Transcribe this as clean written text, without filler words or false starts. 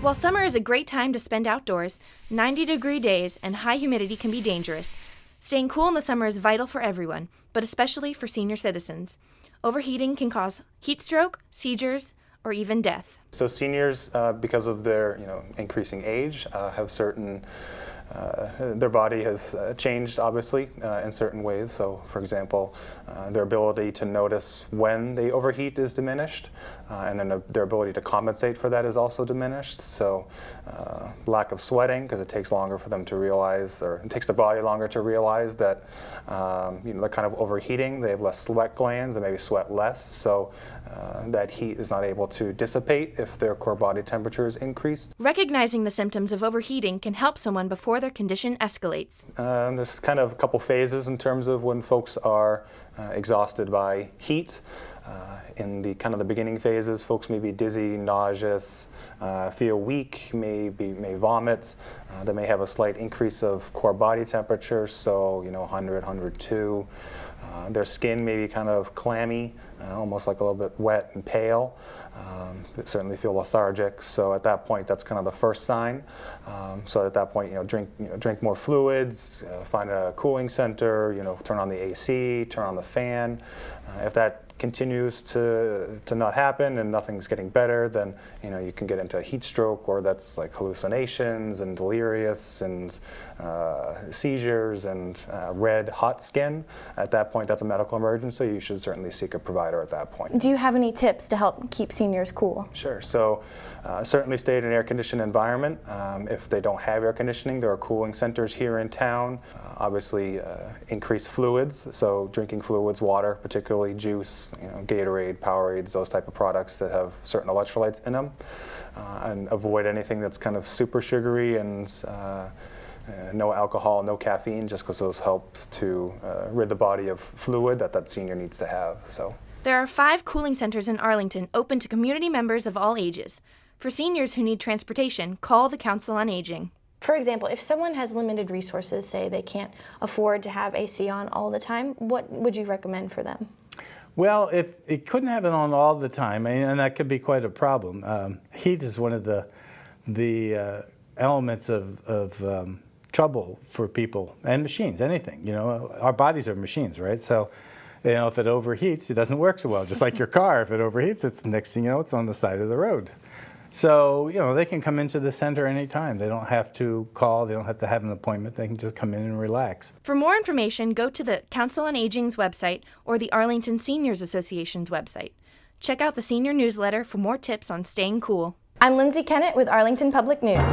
While summer is a great time to spend outdoors, 90-degree days and high humidity can be dangerous. Staying cool in the summer is vital for everyone, but especially for senior citizens. Overheating can cause heat stroke, seizures, or even death. So seniors, because of their increasing age, have certain their body has changed, obviously, in certain ways. So, for example, their ability to notice when they overheat is diminished, and then their ability to compensate for that is also diminished. So, lack of sweating, because it takes longer for them to realize, or it takes the body longer to realize that they're kind of overheating. They have less sweat glands and maybe sweat less. So, that heat is not able to dissipate if their core body temperature is increased. Recognizing the symptoms of overheating can help someone before their condition escalates. There's kind of a couple phases in terms of when folks are exhausted by heat. In the kind of the beginning phases, folks may be dizzy, nauseous, feel weak, may vomit. They may have a slight increase of core body temperature, so 100, 102. Their skin may be kind of clammy, almost like a little bit wet and pale. They certainly feel lethargic. So at that point, that's kind of the first sign. So at that point, drink more fluids, find a cooling center, turn on the AC, turn on the fan. If that continues to not happen and nothing's getting better, then you can get into a heat stroke, or that's like hallucinations and delirious and seizures and red hot skin. At that point, that's a medical emergency. You should certainly seek a provider at that point. Do you have any tips to help keep seniors cool? Sure. So certainly stay in an air-conditioned environment. If they don't have air conditioning, there are cooling centers here in town. Obviously, increase fluids, so drinking fluids, water, particularly juice, Gatorade, Powerades, those type of products that have certain electrolytes in them, and avoid anything that's kind of super sugary and no alcohol, no caffeine, just because those help to rid the body of fluid that senior needs to have. So there are 5 cooling centers in Arlington open to community members of all ages. For seniors who need transportation, call the Council on Aging. For example, if someone has limited resources, say they can't afford to have AC on all the time, what would you recommend for them? Well, if it couldn't have it on all the time, and that could be quite a problem. Heat is one of the elements of trouble for people and machines, anything. Our bodies are machines, right? So, if it overheats, it doesn't work so well. Just like your car, if it overheats, it's next thing you know, it's on the side of the road. So, they can come into the center anytime. They don't have to call. They don't have to have an appointment. They can just come in and relax. For more information, go to the Council on Aging's website or the Arlington Seniors Association's website. Check out the senior newsletter for more tips on staying cool. I'm Lindsey Kennett with Arlington Public News.